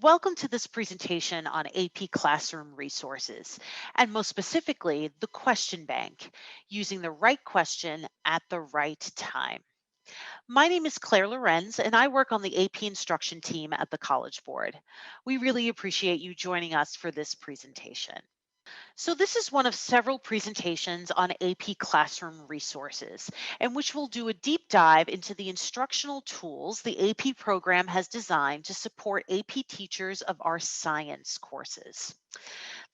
Welcome to this presentation on AP Classroom resources, and most specifically, the question bank, using the right question at the right time. My name is Claire Lorenz, and I work on the AP instruction team at the College Board. We really appreciate you joining us for this presentation. So this is one of several presentations on AP Classroom resources, in which we'll do a deep dive into the instructional tools the AP program has designed to support AP teachers of our science courses.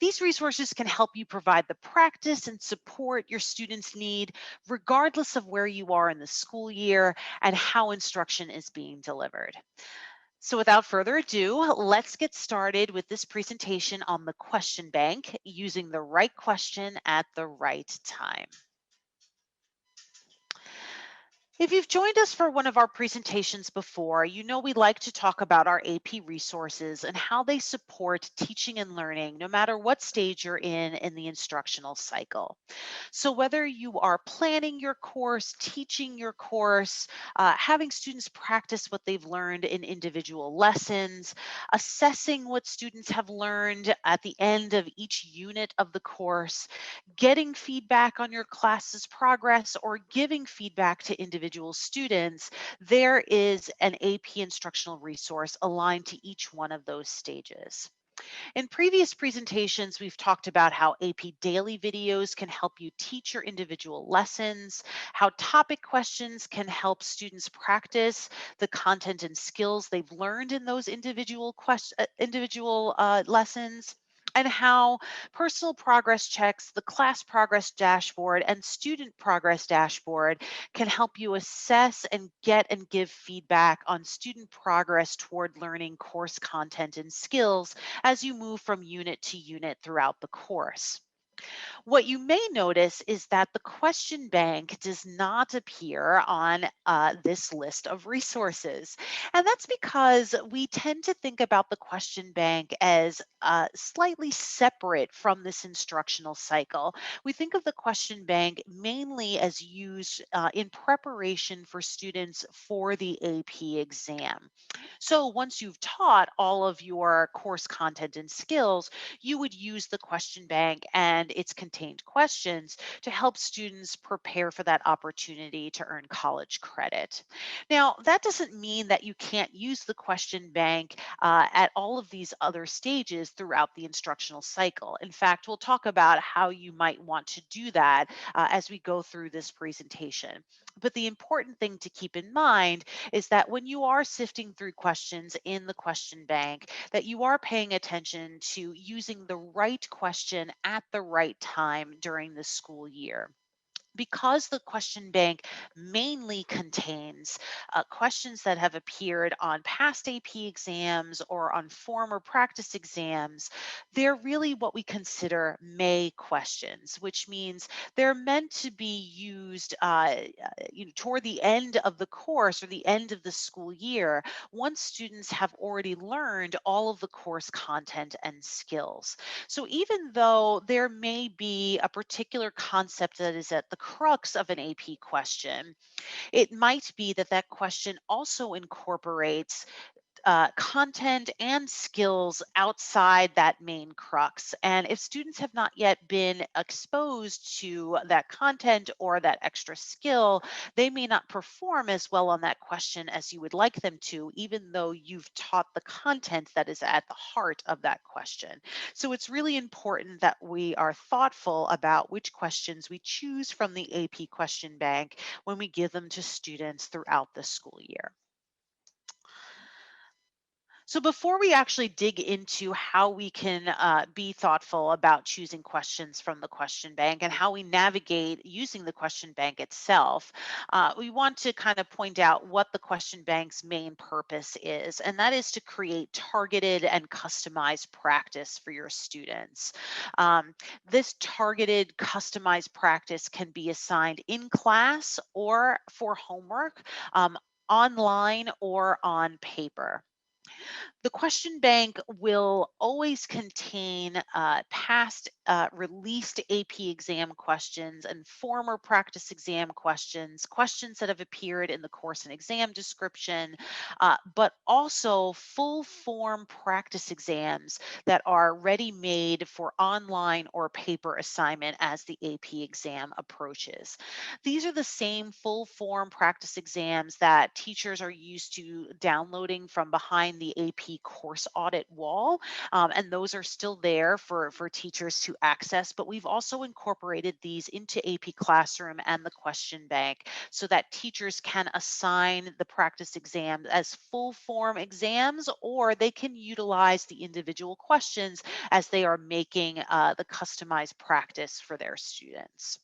These resources can help you provide the practice and support your students need, regardless of where you are in the school year and how instruction is being delivered. So without further ado, let's get started with this presentation on the question bank, using the right question at the right time. If you've joined us for one of our presentations before, you know we like to talk about our AP resources and how they support teaching and learning, no matter what stage you're in the instructional cycle. So whether you are planning your course, teaching your course, having students practice what they've learned in individual lessons, assessing what students have learned at the end of each unit of the course, getting feedback on your class's progress, or giving feedback to individual students, there is an AP instructional resource aligned to each one of those stages. In previous presentations, we've talked about how AP daily videos can help you teach your individual lessons, how topic questions can help students practice the content and skills they've learned in those individual lessons, and how personal progress checks, the class progress dashboard, and student progress dashboard can help you assess and get and give feedback on student progress toward learning course content and skills as you move from unit to unit throughout the course. What you may notice is that the question bank does not appear on this list of resources. And that's because we tend to think about the question bank as slightly separate from this instructional cycle. We think of the question bank mainly as used in preparation for students for the AP exam. So once you've taught all of your course content and skills, you would use the question bank and its contained questions to help students prepare for that opportunity to earn college credit. Now, that doesn't mean that you can't use the question bank at all of these other stages throughout the instructional cycle. In fact, we'll talk about how you might want to do that as we go through this presentation. But the important thing to keep in mind is that when you are sifting through questions in the question bank, that you are paying attention to using the right question at the right time during the school year. Because the question bank mainly contains questions that have appeared on past AP exams or on former practice exams, they're really what we consider May questions, which means they're meant to be used toward the end of the course or the end of the school year once students have already learned all of the course content and skills. So even though there may be a particular concept that is at the crux of an AP question, it might be that that question also incorporates content and skills outside that main crux. And if students have not yet been exposed to that content or that extra skill, they may not perform as well on that question as you would like them to, even though you've taught the content that is at the heart of that question. So it's really important that we are thoughtful about which questions we choose from the AP question bank when we give them to students throughout the school year. So before we actually dig into how we can be thoughtful about choosing questions from the question bank and how we navigate using the question bank itself, we want to kind of point out what the question bank's main purpose is, and that is to create targeted and customized practice for your students. Um, this targeted, customized practice can be assigned in class or for homework, online or on paper. The question bank will always contain past released AP exam questions and former practice exam questions, questions that have appeared in the course and exam description, but also full form practice exams that are ready made for online or paper assignment as the AP exam approaches. These are the same full form practice exams that teachers are used to downloading from behind the AP course audit wall. And those are still there for teachers to access. But we've also incorporated these into AP Classroom and the question bank so that teachers can assign the practice exams as full form exams, or they can utilize the individual questions as they are making the customized practice for their students.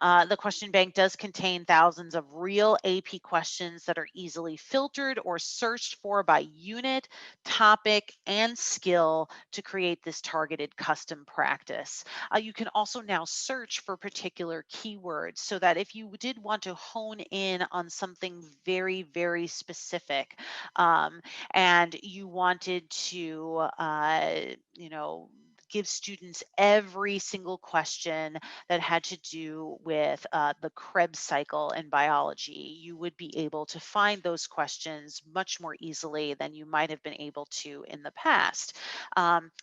The question bank does contain thousands of real AP questions that are easily filtered or searched for by unit, topic, and skill to create this targeted custom practice. You can also now search for particular keywords so that if you did want to hone in on something very, very specific, and you wanted to, give students every single question that had to do with the Krebs cycle in biology, you would be able to find those questions much more easily than you might have been able to in the past.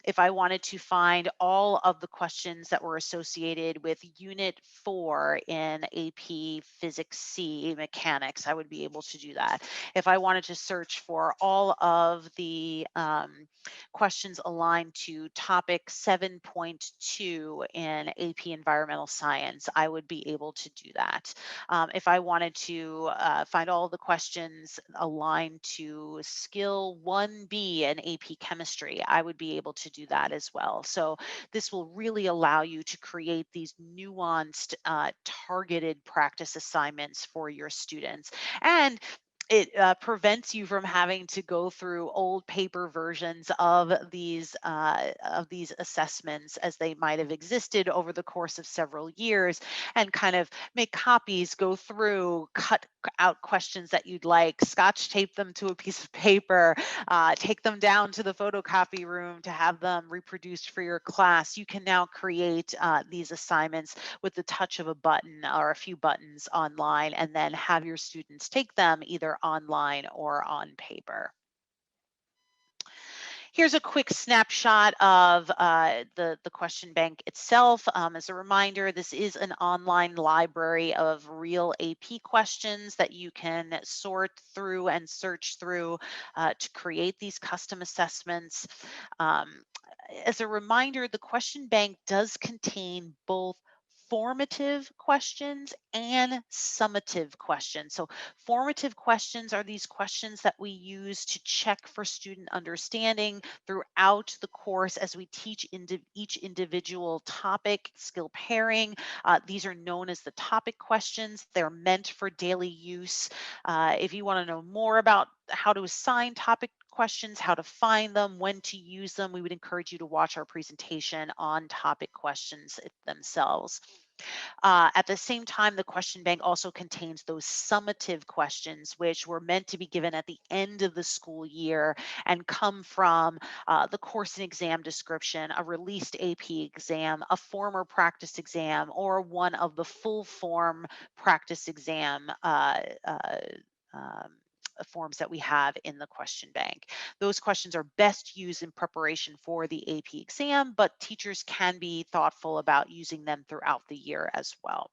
If I wanted to find all of the questions that were associated with Unit 4 in AP Physics C mechanics, I would be able to do that. If I wanted to search for all of the questions aligned to topic 7.2 in AP Environmental Science, I would be able to do that. If I wanted to find all the questions aligned to skill 1B in AP Chemistry, I would be able to do that as well. So this will really allow you to create these nuanced, targeted practice assignments for your students. And it prevents you from having to go through old paper versions of these assessments as they might have existed over the course of several years, and kind of make copies, go through, cut out questions that you'd like, scotch tape them to a piece of paper, take them down to the photocopy room to have them reproduced for your class. You can now create these assignments with the touch of a button or a few buttons online, and then have your students take them either online or on paper. Here's a quick snapshot of the question bank itself. As a reminder, this is an online library of real AP questions that you can sort through and search through to create these custom assessments. Um, as a reminder, the question bank does contain both formative questions and summative questions. So formative questions are these questions that we use to check for student understanding throughout the course as we teach each individual topic, skill pairing. These are known as the topic questions. They're meant for daily use. If you want to know more about how to assign topic questions, how to find them, when to use them, we would encourage you to watch our presentation on topic questions themselves. At the same time, the question bank also contains those summative questions, which were meant to be given at the end of the school year and come from the course and exam description, a released AP exam, a former practice exam, or one of the full form practice exam um, forms that we have in the question bank. Those questions are best used in preparation for the AP exam, but teachers can be thoughtful about using them throughout the year as well.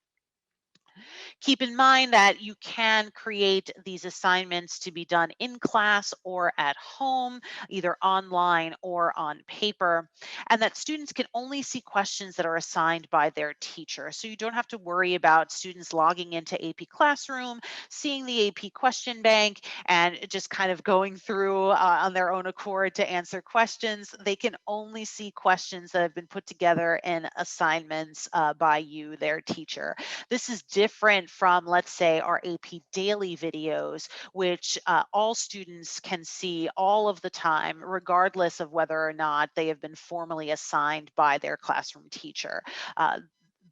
Keep in mind that you can create these assignments to be done in class or at home, either online or on paper, and that students can only see questions that are assigned by their teacher. So you don't have to worry about students logging into AP Classroom, seeing the AP question bank, and just kind of going through on their own accord to answer questions. They can only see questions that have been put together in assignments by you, their teacher. This is different from, let's say, our AP daily videos, which all students can see all of the time, regardless of whether or not they have been formally assigned by their classroom teacher. Uh,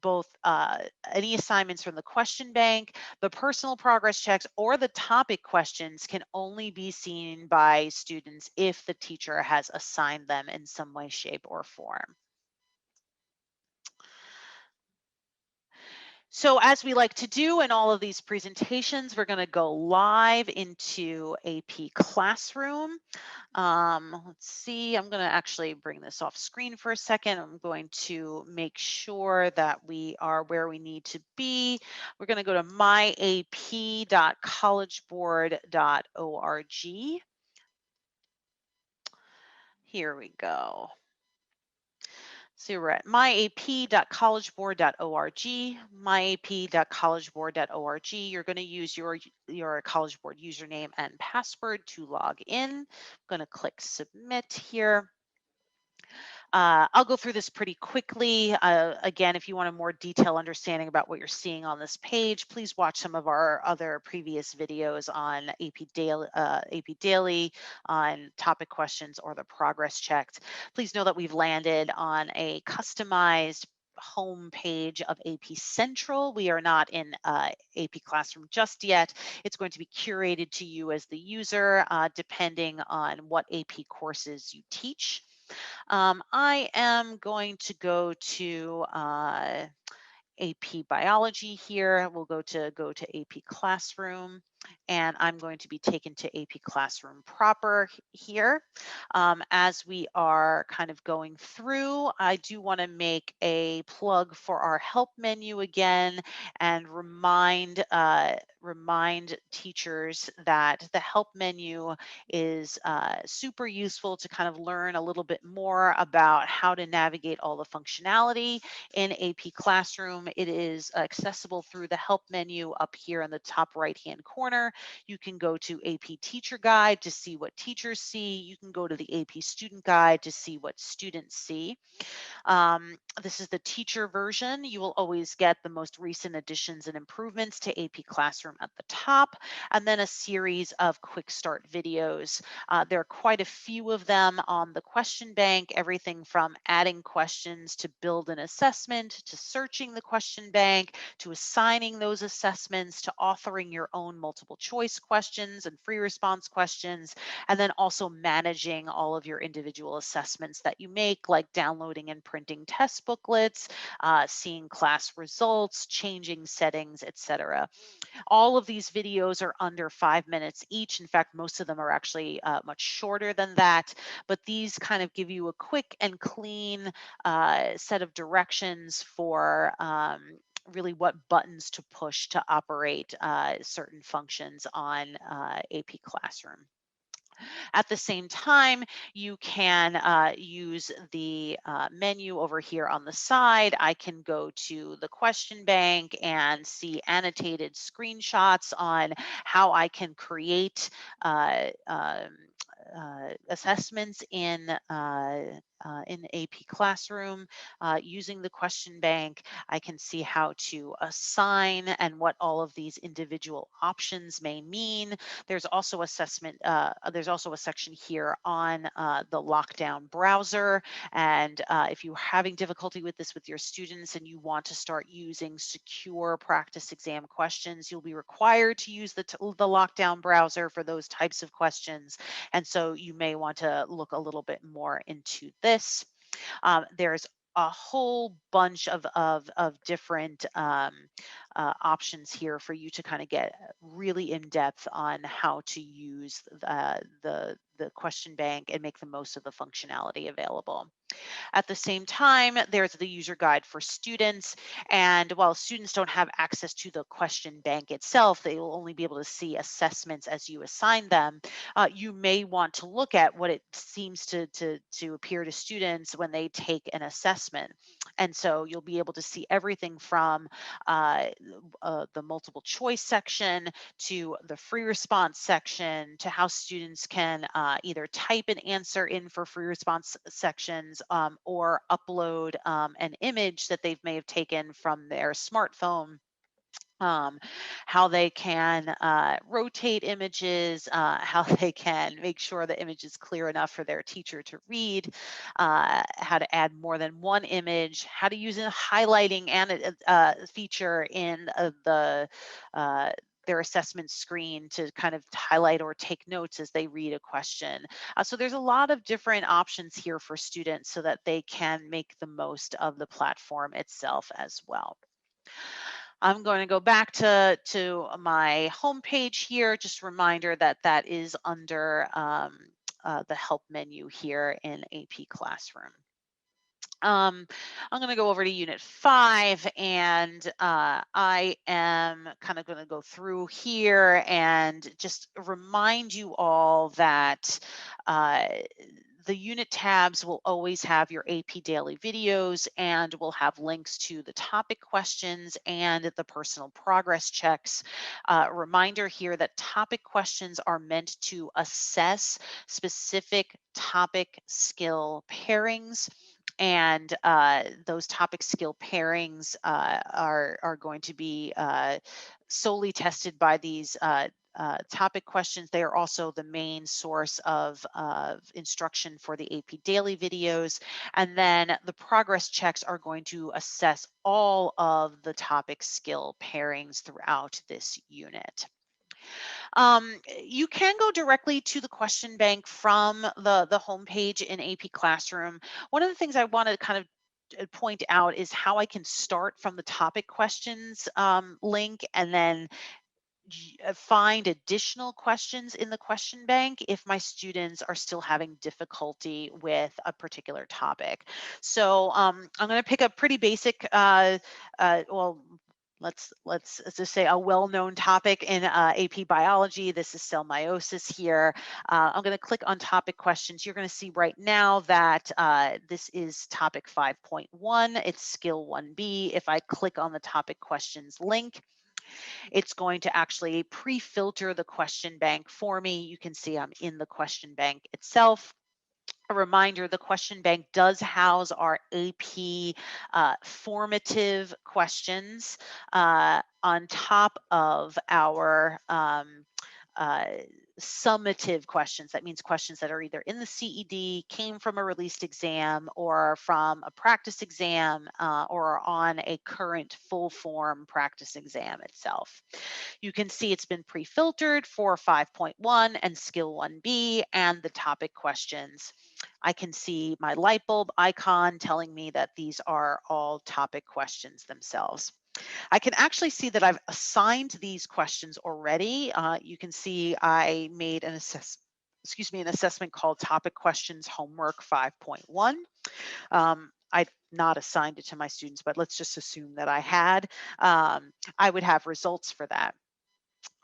both any assignments from the question bank, the personal progress checks, or the topic questions can only be seen by students if the teacher has assigned them in some way, shape, or form. So as we like to do in all of these presentations, we're going to go live into AP Classroom. Let's see, I'm going to actually bring this off screen for a second. I'm going to make sure that we are where we need to be. We're going to go to myap.collegeboard.org. Here we go. So we're at myap.collegeboard.org, myap.collegeboard.org. You're going to use your College Board username and password to log in. I'm going to click submit here. I'll go through this pretty quickly. Again, if you want a more detailed understanding about what you're seeing on this page, please watch some of our other previous videos on AP Daily, on topic questions or the progress checked. Please know that we've landed on a customized home page of AP Central. We are not in AP Classroom just yet. It's going to be curated to you as the user, depending on what AP courses you teach. I am going to go to AP Biology here. We'll go to AP Classroom, and I'm going to be taken to AP Classroom proper here. As we are kind of going through, I do want to make a plug for our help menu again and remind teachers that the help menu is super useful to kind of learn a little bit more about how to navigate all the functionality in AP Classroom. It is accessible through the help menu up here in the top right-hand corner. You can go to AP Teacher Guide to see what teachers see. You can go to the AP Student Guide to see what students see. This is the teacher version. You will always get the most recent additions and improvements to AP Classroom at the top, and then a series of quick start videos. There are quite a few of them on the question bank, everything from adding questions to build an assessment, to searching the question bank, to assigning those assessments, to authoring your own multiple choice questions and free response questions, and then also managing all of your individual assessments that you make, like downloading and printing test booklets, seeing class results, changing settings, etc. All of these videos are under 5 minutes each. In fact, most of them are actually much shorter than that, but these kind of give you a quick and clean set of directions for really what buttons to push to operate certain functions on AP Classroom. At the same time, you can use the menu over here on the side. I can go to the question bank and see annotated screenshots on how I can create assessments in AP Classroom using the question bank. I can see how to assign and what all of these individual options may mean. There's also there's also a section here on the lockdown browser. And if you're having difficulty with this with your students and you want to start using secure practice exam questions, you'll be required to use the lockdown browser for those types of questions. And so you may want to look a little bit more into this. There's a whole bunch of different options here for you to kind of get really in depth on how to use the question bank and make the most of the functionality available. At the same time, there's the user guide for students. And while students don't have access to the question bank itself, they will only be able to see assessments as you assign them. You may want to look at what it seems to appear to students when they take an assessment. And so you'll be able to see everything from the multiple choice section to the free response section to how students can either type an answer in for free response sections or upload an image that they may have taken from their smartphone um, how they can rotate images, how they can make sure the image is clear enough for their teacher to read, how to add more than one image, how to use a highlighting and a feature in uh, their assessment screen to kind of highlight or take notes as they read a question. So there's a lot of different options here for students so that they can make the most of the platform itself as well. I'm going to go back to my homepage here. Just a reminder that that is under the help menu here in AP Classroom. I'm going to go over to Unit 5, and I am kind of going to go through here and just remind you all that uh, the unit tabs will always have your AP daily videos, and will have links to the topic questions and the personal progress checks. Reminder here that topic questions are meant to assess specific topic skill pairings, and those topic skill pairings are going to be solely tested by these topic questions. They are also the main source of instruction for the AP Daily videos. And then the progress checks are going to assess all of the topic skill pairings throughout this unit. You can go directly to the question bank from the homepage in AP Classroom. One of the things I want to kind of point out is how I can start from the topic questions link, and then find additional questions in the question bank if my students are still having difficulty with a particular topic. So I'm going to pick a pretty basic, well, let's just say a well-known topic in AP biology. This is cell meiosis here. I'm going to click on topic questions. You're going to see right now that this is topic 5.1. It's skill 1B. If I click on the topic questions link, it's going to actually pre-filter the question bank for me. You can see I'm in the question bank itself. A reminder, the question bank does house our AP formative questions on top of our uh, summative questions. That means questions that are either in the CED, came from a released exam, or from a practice exam, or are on a current full form practice exam itself. You can see it's been pre-filtered for 5.1 and skill 1B and the topic questions. I can see my light bulb icon telling me that these are all topic questions themselves. I can actually see that I've assigned these questions already. You can see I made an an assessment called Topic Questions Homework 5.1. I'd not assigned it to my students, but let's just assume that I had. I would have results for that.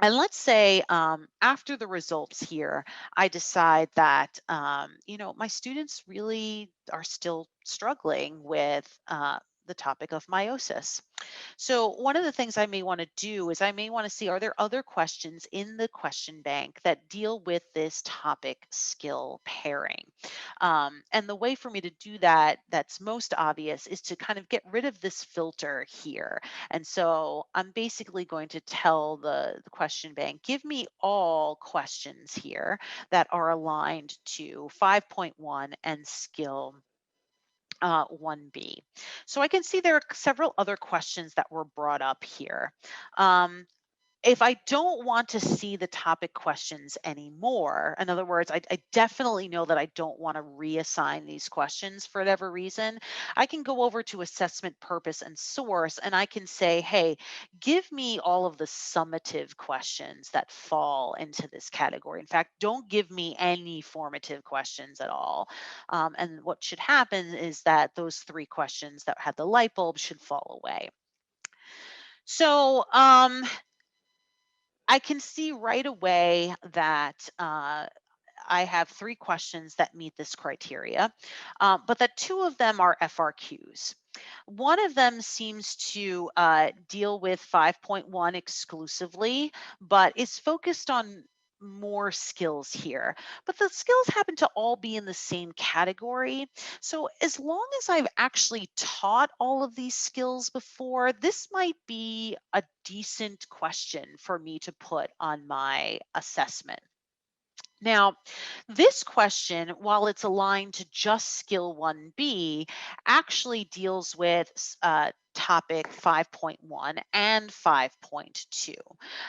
And let's say after the results here, I decide that, my students really are still struggling with the topic of meiosis. So one of the things I may want to do is I may want to see, are there other questions in the question bank that deal with this topic skill pairing? And the way for me to do that, that's most obvious, is to kind of get rid of this filter here. And so I'm basically going to tell the question bank, give me all questions here that are aligned to 5.1 and skill 1B. So I can see there are several other questions that were brought up here. If I don't want to see the topic questions anymore, in other words, I definitely know that I don't want to reassign these questions for whatever reason, I can go over to assessment purpose and source, and I can say, hey, give me all of the summative questions that fall into this category. In fact, don't give me any formative questions at all. And what should happen is that those three questions that had the light bulb should fall away. So I can see right away that I have three questions that meet this criteria, but that two of them are FRQs. One of them seems to deal with 5.1 exclusively, but is focused on more skills here, but the skills happen to all be in the same category. So as long as I've actually taught all of these skills before, this might be a decent question for me to put on my assessment. Now, this question, while it's aligned to just skill 1B, actually deals with topic 5.1 and 5.2.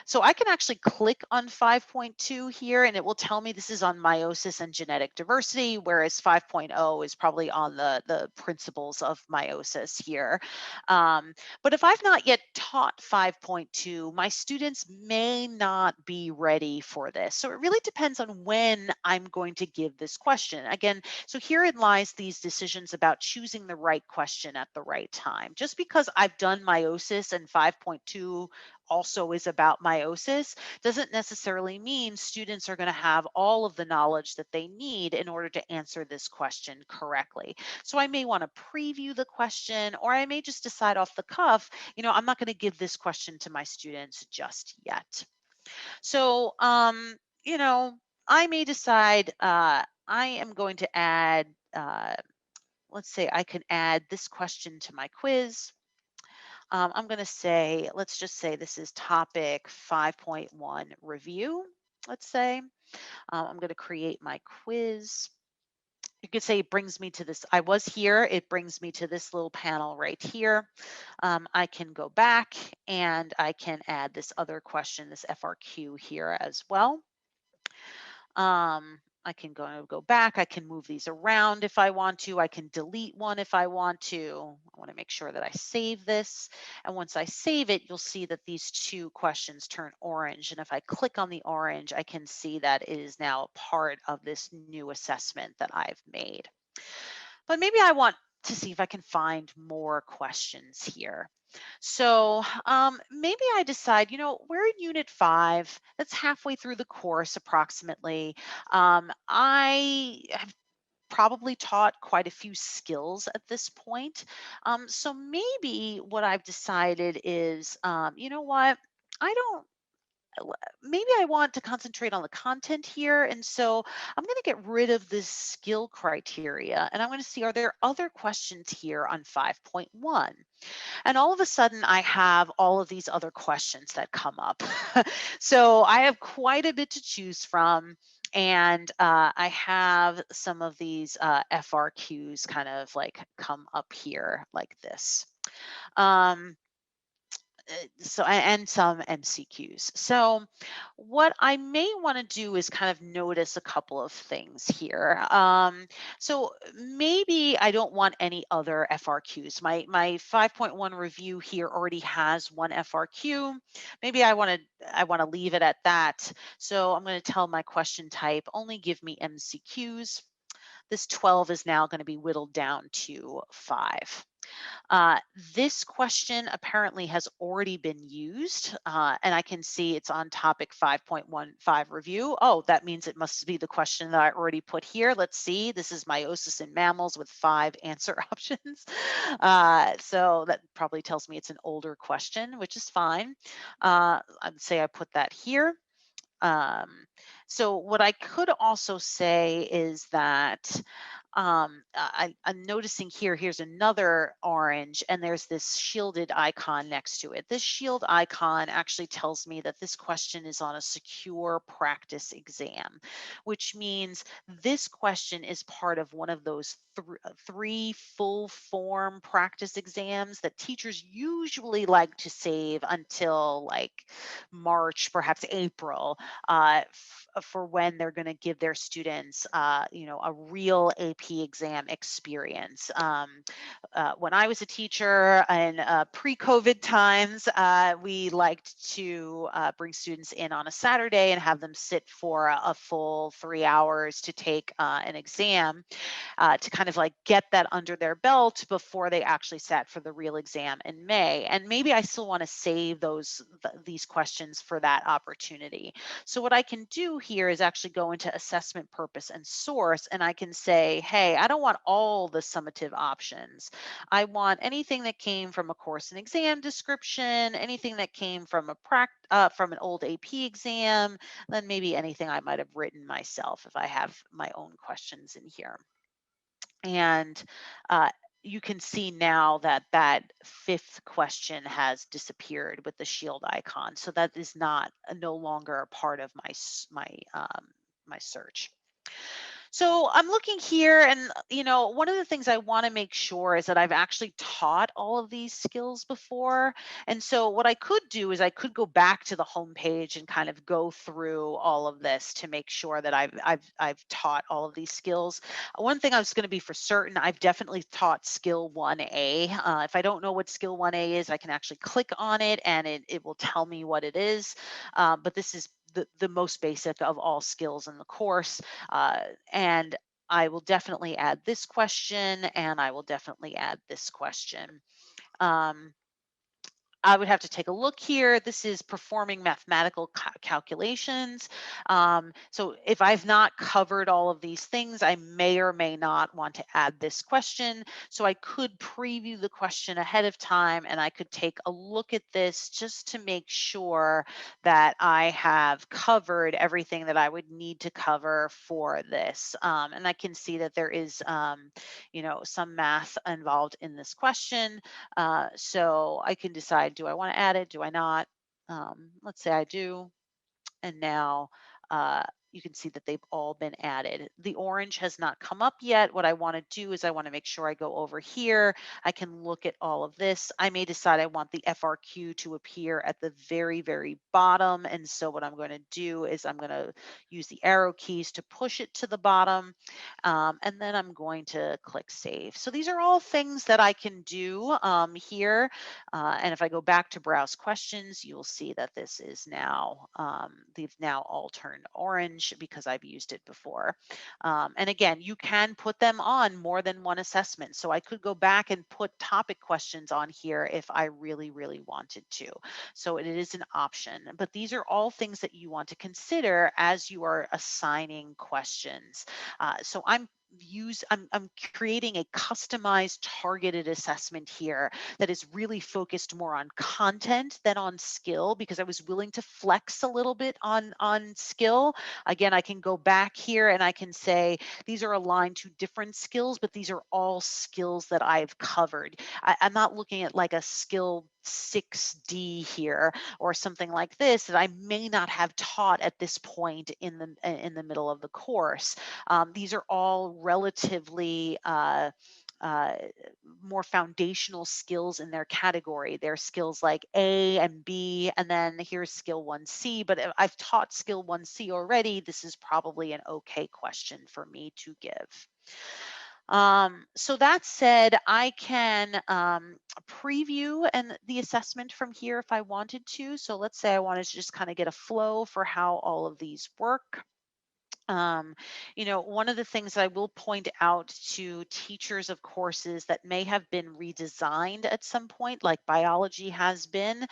So I can actually click on 5.2 here and it will tell me this is on meiosis and genetic diversity, whereas 5.0 is probably on the principles of meiosis here. But if I've not yet taught 5.2, my students may not be ready for this. So it really depends on when I'm going to give this question. Again, so herein lies these decisions about choosing the right question at the right time. Just because I've done meiosis and 5.2 also is about meiosis doesn't necessarily mean students are going to have all of the knowledge that they need in order to answer this question correctly. So I may want to preview the question, or I may just decide off the cuff, I'm not going to give this question to my students just yet. So, I may decide I am going to add, let's say I can add this question to my quiz. I'm going to say, let's just say this is topic 5.1 review, let's say. I'm going to create my quiz. You could say it brings me to this. I was here. It brings me to this little panel right here. I can go back and I can add this other question, this FRQ here as well. I can go back. I can move these around if I want to. I can delete one if I want to. I want to make sure that I save this. And once I save it, you'll see that these two questions turn orange. And if I click on the orange, I can see that it is now part of this new assessment that I've made. But maybe I want to see if I can find more questions here. So maybe I decide, we're in unit 5, that's halfway through the course approximately. I have probably taught quite a few skills at this point. So maybe what I've decided is, you know what, I don't maybe I want to concentrate on the content here. And so I'm going to get rid of this skill criteria and I'm going to see, are there other questions here on 5.1? And all of a sudden I have all of these other questions that come up. So I have quite a bit to choose from. And I have some of these FRQs kind of like come up here like this. And some MCQs. So what I may want to do is kind of notice a couple of things here. So maybe I don't want any other FRQs. My 5.1 review here already has one FRQ. Maybe I want to leave it at that. So I'm going to tell my question type only give me MCQs. This 12 is now going to be whittled down to 5. This question apparently has already been used, and I can see it's on topic 5.15 review. Oh, that means it must be the question that I already put here. Let's see, this is meiosis in mammals with 5 answer options. So that probably tells me it's an older question, which is fine. I'd say I put that here. So what I could also say is that I'm noticing here, here's another orange, and there's this shielded icon next to it. This shield icon actually tells me that this question is on a secure practice exam, which means this question is part of one of those three full form practice exams that teachers usually like to save until like March, perhaps April, for when they're going to give their students, a real AP exam experience. When I was a teacher in pre-COVID times, we liked to bring students in on a Saturday and have them sit for a full 3 hours to take an exam to kind of like get that under their belt before they actually sat for the real exam in May. And maybe I still want to save these questions for that opportunity. So what I can do here is actually go into assessment purpose and source, and I can say, okay, I don't want all the summative options. I want anything that came from a course and exam description, anything that came from from an old AP exam, then maybe anything I might have written myself if I have my own questions in here. And uh, you can see now that that fifth question has disappeared with the shield icon. So that is not no longer a part of my search. So I'm looking here, and one of the things I want to make sure is that I've actually taught all of these skills before. And so what I could do is I could go back to the home page and kind of go through all of this to make sure that I've taught all of these skills. One thing I was going to be for certain, I've definitely taught skill 1A. If I don't know what skill 1A is, I can actually click on it and it will tell me what it is. But this is the most basic of all skills in the course. Uh, and I will definitely add this question, and I will definitely add this question. Um, I would have to take a look here. This is performing mathematical calculations. So if I've not covered all of these things, I may or may not want to add this question. So I could preview the question ahead of time, and I could take a look at this just to make sure that I have covered everything that I would need to cover for this. And I can see that there is, some math involved in this question. So I can decide, do I want to add it? Do I not? Let's say I do. And now uh, you can see that they've all been added. The orange has not come up yet. What I want to do is I want to make sure I go over here. I can look at all of this. I may decide I want the FRQ to appear at the very, very bottom. And so what I'm going to do is I'm going to use the arrow keys to push it to the bottom. And then I'm going to click save. So these are all things that I can do here. And if I go back to browse questions, you'll see that this is now, they've now all turned orange because I've used it before. And again, you can put them on more than one assessment. So I could go back and put topic questions on here if I really, really wanted to. So it is an option, but these are all things that you want to consider as you are assigning questions. So I'm creating a customized targeted assessment here that is really focused more on content than on skill, because I was willing to flex a little bit on skill. Again, I can go back here and I can say these are aligned to different skills, but these are all skills that I've covered. I'm not looking at like a skill 6D here or something like this that I may not have taught at this point in the middle of the course. These are all relatively uh, more foundational skills in their category. They're skills like A and B, and then here's skill 1C. But if I've taught skill 1C already, this is probably an okay question for me to give. So that said, I can preview the assessment from here if I wanted to. So let's say I wanted to just kind of get a flow for how all of these work. Um, one of the things I will point out to teachers of courses that may have been redesigned at some point, like biology has been,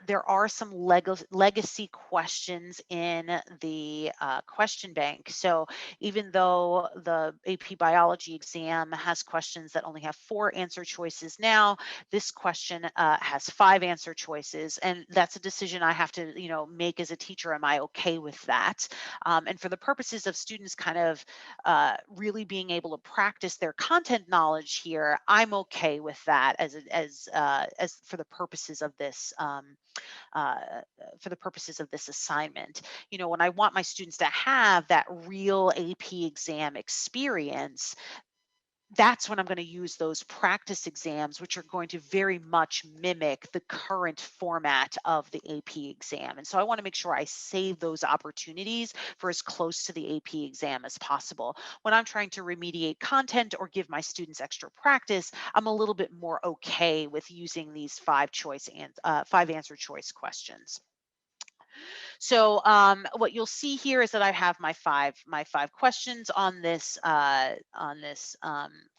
there are some legacy questions in the question bank. So even though the AP biology exam has questions that only have 4 answer choices now, this question has 5 answer choices. And that's a decision I have to, make as a teacher. Am I okay with that? And for the purposes of students kind of really being able to practice their content knowledge here, I'm okay with that as for the purposes of this uh, assignment. When I want my students to have that real AP exam experience, that's when I'm going to use those practice exams, which are going to very much mimic the current format of the AP exam. And so I want to make sure I save those opportunities for as close to the AP exam as possible. When I'm trying to remediate content or give my students extra practice, I'm a little bit more okay with using these 5 answer choice questions. So what you'll see here is that I have my five questions on this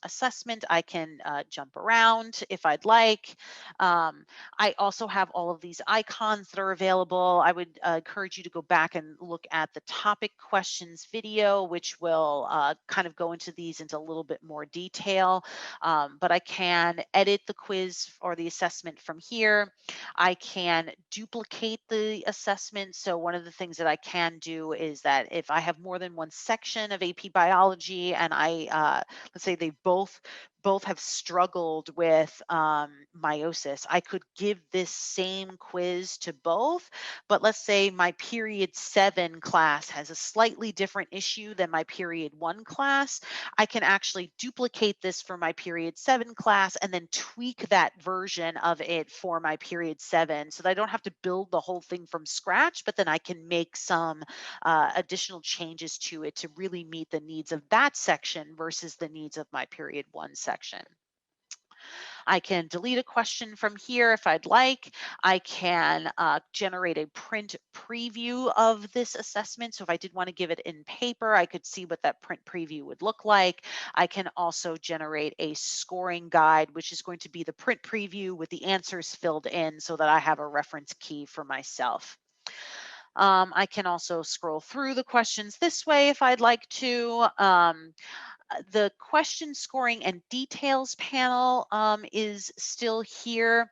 assessment. I can jump around if I'd like. Um, I also have all of these icons that are available. I would encourage you to go back and look at the topic questions video, which will kind of go into these into a little bit more detail. But I can edit the quiz or the assessment from here. I can duplicate the assessment. So one of the things that I can do is that if I have more than one section of AP biology and let's say they both have struggled with meiosis, I could give this same quiz to both. But let's say my period 7 class has a slightly different issue than my period 1 class. I can actually duplicate this for my period 7 class and then tweak that version of it for my period 7 so that I don't have to build the whole thing from scratch, but then I can make some additional changes to it to really meet the needs of that section versus the needs of my period 1 section. I can delete a question from here if I'd like. I can generate a print preview of this assessment. So if I did want to give it in paper, I could see what that print preview would look like. I can also generate a scoring guide, which is going to be the print preview with the answers filled in so that I have a reference key for myself. I can also scroll through the questions this way if I'd like to. The question scoring and details panel is still here.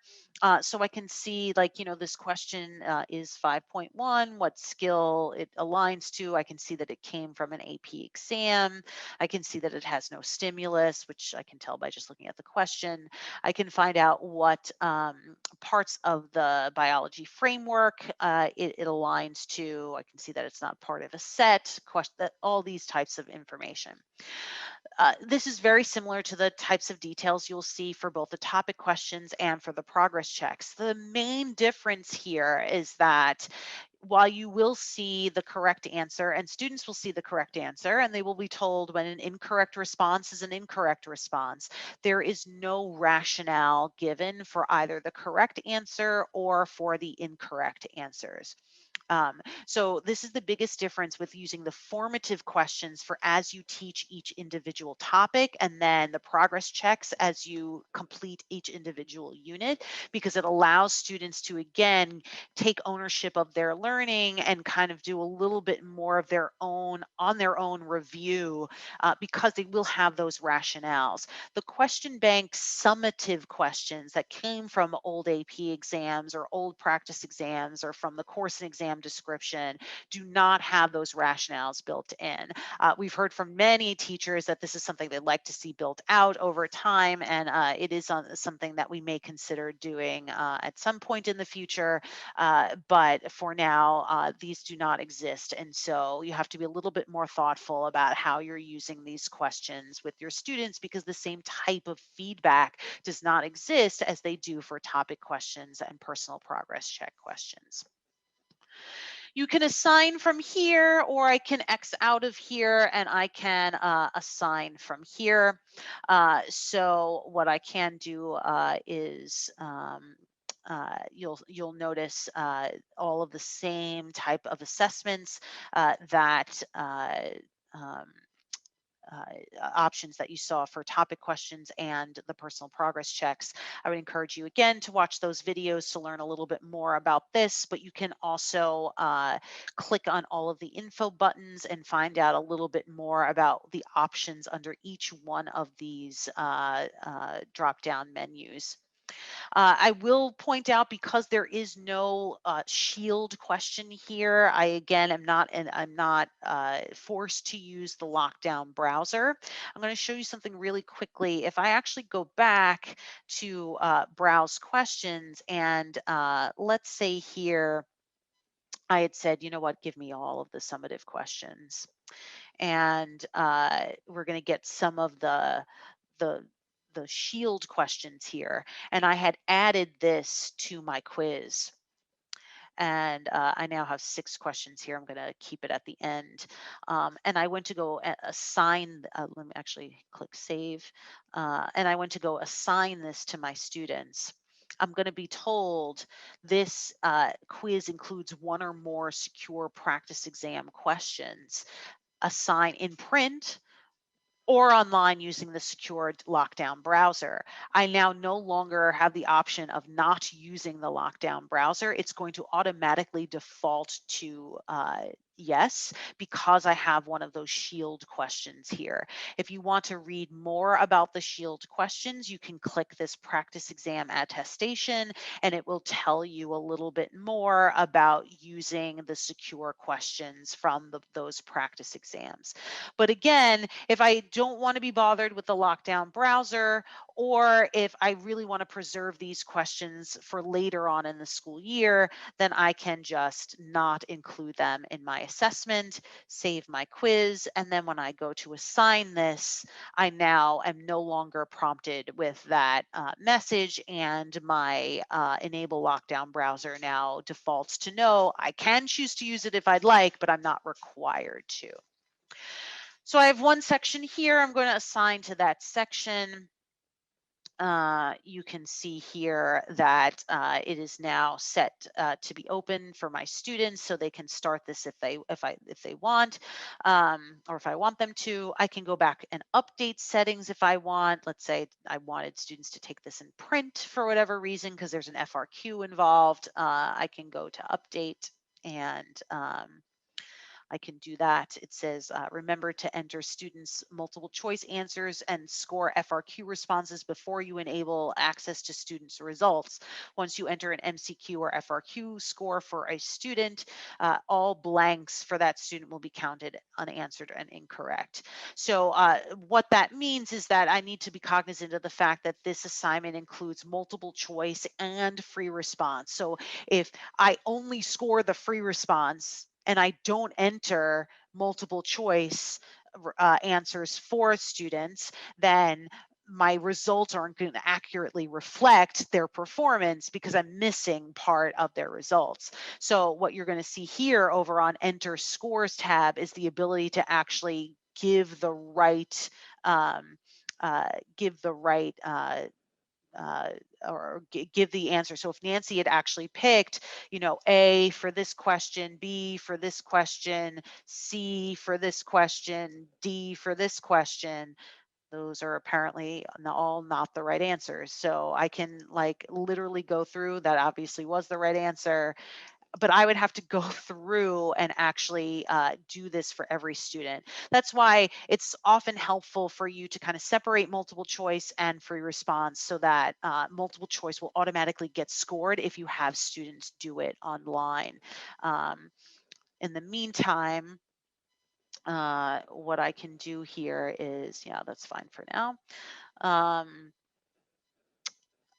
So I can see, like, this question is 5.1, what skill it aligns to. I can see that it came from an AP exam. I can see that it has no stimulus, which I can tell by just looking at the question. I can find out what parts of the biology framework it aligns to. I can see that it's not part of a set, all these types of information. This is very similar to the types of details you'll see for both the topic questions and for the progress checks. The main difference here is that while you will see the correct answer and students will see the correct answer and they will be told when an incorrect response is an incorrect response, there is no rationale given for either the correct answer or for the incorrect answers. So this is the biggest difference with using the formative questions for as you teach each individual topic, and then the progress checks as you complete each individual unit, because it allows students to, again, take ownership of their learning and kind of do a little bit more of their own on their own review, because they will have those rationales. The question bank summative questions that came from old AP exams or old practice exams or from the course and exam description do not have those rationales built in. We've heard from many teachers that this is something they'd like to see built out over time, and it is something that we may consider doing at some point in the future. But for now, these do not exist. And so you have to be a little bit more thoughtful about how you're using these questions with your students, because the same type of feedback does not exist as they do for topic questions and personal progress check questions. You can assign from here, or I can X out of here and I can assign from here. So what I can do is you'll notice all of the same type of assessments that um, uh, options that you saw for topic questions and the personal progress checks. I would encourage you again to watch those videos to learn a little bit more about this, but you can also click on all of the info buttons and find out a little bit more about the options under each one of these drop down menus. I will point out, because there is no shield question here, I again am not forced to use the lockdown browser. I'm going to show you something really quickly. If I actually go back to browse questions, and let's say here I had said, you know what, give me all of the summative questions, and we're going to get some of the the shield questions here, and I had added this to my quiz. And I now have 6 questions here. I'm going to keep it at the end. And I went to go assign, let me actually click save. And I went to go assign this to my students. I'm going to be told this quiz includes one or more secure practice exam questions. Assign in print or online using the secured lockdown browser. I now no longer have the option of not using the lockdown browser. It's going to automatically default to yes, because I have one of those shield questions here. If you want to read more about the shield questions, you can click this practice exam attestation and it will tell you a little bit more about using the secure questions from those practice exams. But again, if I don't want to be bothered with the lockdown browser, or if I really want to preserve these questions for later on in the school year, then I can just not include them in my assessment, save my quiz, and then when I go to assign this, I now am no longer prompted with that message, and my enable lockdown browser now defaults to no. I can choose to use it if I'd like, but I'm not required to. So I have one section here. I'm going to assign to that section. You can see here that it is now set to be open for my students, so they can start this if they want, or if I want them to. I can go back and update settings if I want. Let's say I wanted students to take this in print for whatever reason because there's an FRQ involved. I can go to update and I can do that. It says, remember to enter students' multiple choice answers and score FRQ responses before you enable access to students' results. Once you enter an MCQ or FRQ score for a student, all blanks for that student will be counted unanswered and incorrect. So what that means is that I need to be cognizant of the fact that this assignment includes multiple choice and free response. So if I only score the free response, and I don't enter multiple choice answers for students, then my results aren't going to accurately reflect their performance because I'm missing part of their results. So what you're going to see here over on Enter Scores tab is the ability to actually give the right give the right uh, or give the answer. So if Nancy had actually picked, A for this question, B for this question, C for this question, D for this question, those are apparently all not the right answers. So I can like literally go through that obviously was the right answer, but I would have to go through and actually do this for every student. That's why it's often helpful for you to kind of separate multiple choice and free response so that multiple choice will automatically get scored if you have students do it online. In the meantime, what I can do here is, yeah, that's fine for now.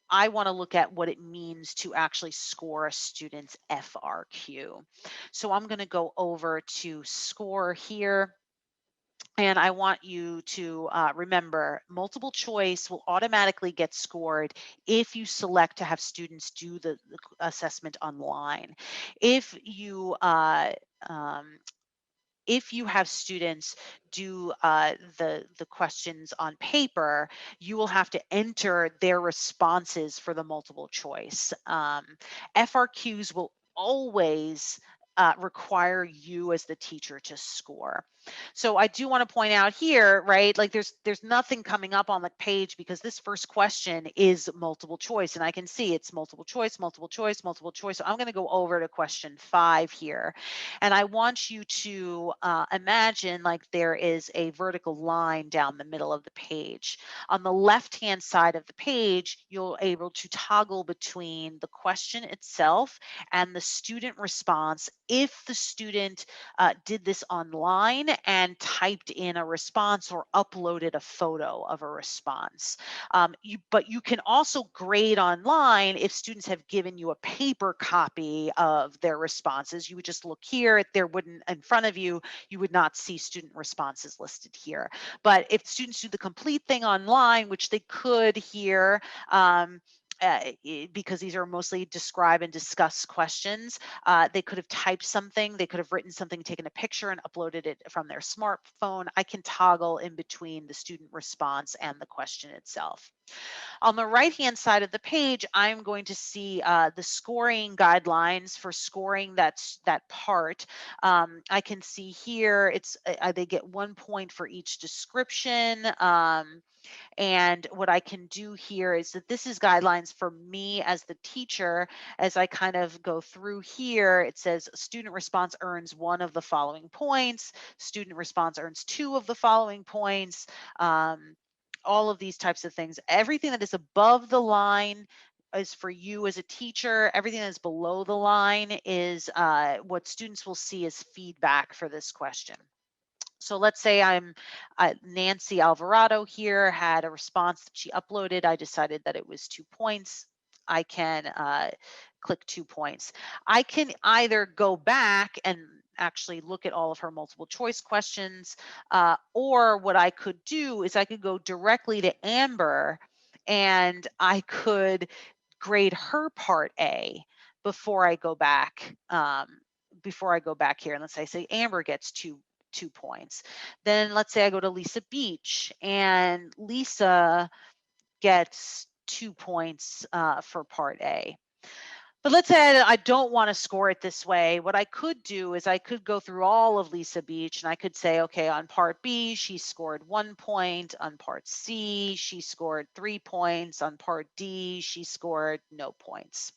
I want to look at what it means to actually score a student's FRQ. So I'm going to go over to score here. And I want you to remember multiple choice will automatically get scored if you select to have students do the assessment online. If you um, if you have students do the questions on paper, you will have to enter their responses for the multiple choice. FRQs will always require you as the teacher to score. So I do want to point out here, right? Like there's nothing coming up on the page because this first question is multiple choice, and I can see it's multiple choice, multiple choice, multiple choice. So I'm going to go over to question 5 here. And I want you to imagine like there is a vertical line down the middle of the page. On the left-hand side of the page, you'll able to toggle between the question itself and the student response if the student did this online and typed in a response or uploaded a photo of a response. But you can also grade online if students have given you a paper copy of their responses. You would just look here, there wouldn't, in front of you, you would not see student responses listed here. But if students do the complete thing online, which they could here, because these are mostly describe and discuss questions, they could have typed something, they could have written something, taken a picture and uploaded it from their smartphone. I can toggle in between the student response and the question itself. On the right-hand side of the page, I'm going to see the scoring guidelines for scoring that part. I can see here they get 1 point for each description. And what I can do here is that this is guidelines for me as the teacher. As I kind of go through here, it says student response earns 1 of the following points, student response earns 2 of the following points. All of these types of things. Everything that is above the line is for you as a teacher. Everything that's below the line is what students will see as feedback for this question. So let's say Nancy Alvarado here had a response that she uploaded. I decided that it was 2 points. I can click 2 points. I can either go back and actually look at all of her multiple choice questions, or what I could do is I could go directly to Amber and I could grade her part A before I go back. Before I go back here, and let's say Amber gets 2 points. Then let's say I go to Lisa Beach and Lisa gets 2 points for part A. But let's say I don't want to score it this way. What I could do is I could go through all of Lisa Beach and I could say, okay, on part B, she scored 1 point. On part C, she scored 3 points. On part D, she scored no points.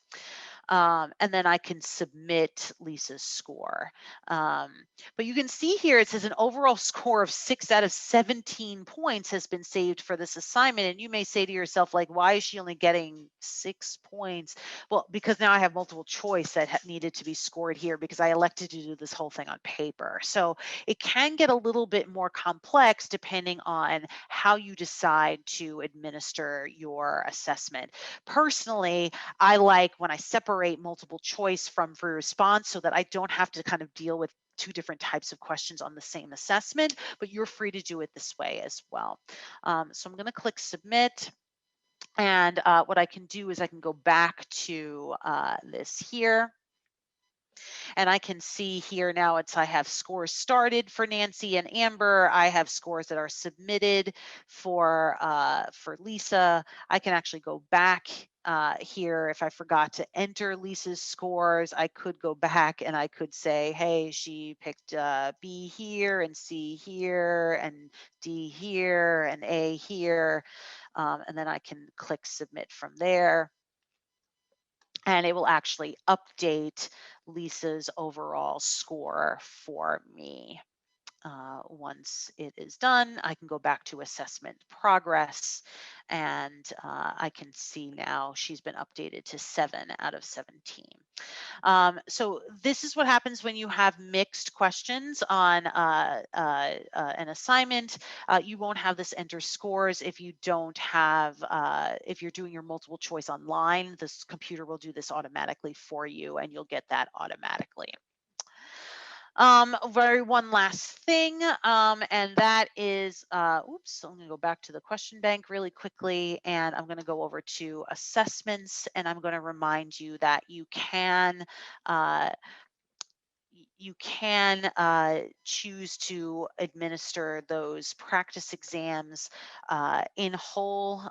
And then I can submit Lisa's score. Um, but you can see here it says an overall score of 6 out of 17 points has been saved for this assignment. And you may say to yourself, like, why is she only getting 6 points? Well, because now I have multiple choice that needed to be scored here because I elected to do this whole thing on paper. So it can get a little bit more complex depending on how you decide to administer your assessment. Personally, I like when I separate multiple choice from free response so that I don't have to kind of deal with 2 different types of questions on the same assessment, but you're free to do it this way as well. So I'm going to click submit. And what I can do is I can go back to this here. And I can see here now I have scores started for Nancy and Amber. I have scores that are submitted for Lisa. I can actually go back here. If I forgot to enter Lisa's scores, I could go back and I could say, hey, she picked B here and C here and D here and A here. And then I can click submit from there. And it will actually update Lisa's overall score for me. Once it is done, I can go back to assessment progress and I can see now she's been updated to 7 out of 17. So this is what happens when you have mixed questions on an assignment. You won't have this enter scores if you don't have, if you're doing your multiple choice online, this computer will do this automatically for you and you'll get that automatically. Very one last thing, and that is, oops, I'm gonna go back to the question bank really quickly, and I'm gonna go over to assessments, and I'm gonna remind you that uh, you can choose to administer those practice exams in whole.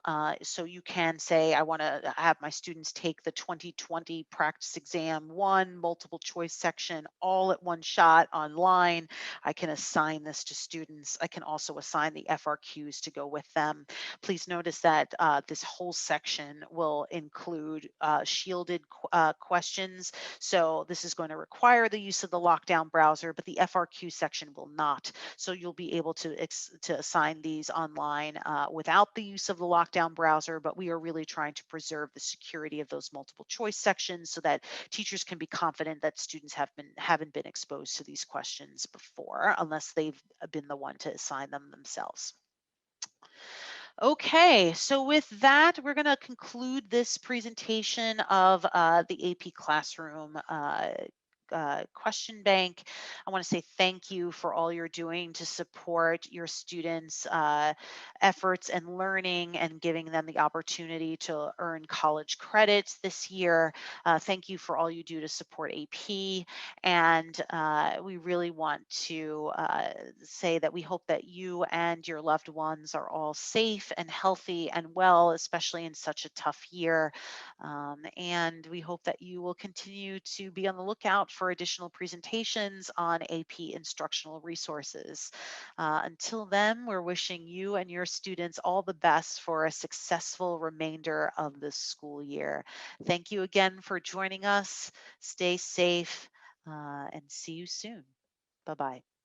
So you can say, I want to have my students take the 2020 practice exam 1 multiple choice section all at one shot online. I can assign this to students. I can also assign the FRQs to go with them. Please notice that this whole section will include shielded questions. So this is going to require the use of the lockdown browser, but the FRQ section will not. So you'll be able to assign these online without the use of the lockdown browser, but we are really trying to preserve the security of those multiple choice sections so that teachers can be confident that students haven't been exposed to these questions before, unless they've been the one to assign them themselves. Okay, so with that, we're going to conclude this presentation of the AP Classroom question bank. I want to say thank you for all you're doing to support your students' efforts and learning and giving them the opportunity to earn college credits this year. Thank you for all you do to support AP. And we really want to say that we hope that you and your loved ones are all safe and healthy and well, especially in such a tough year. And we hope that you will continue to be on the lookout for additional presentations on AP instructional resources. Until then, we're wishing you and your students all the best for a successful remainder of the school year. Thank you again for joining us. Stay safe and see you soon. Bye bye.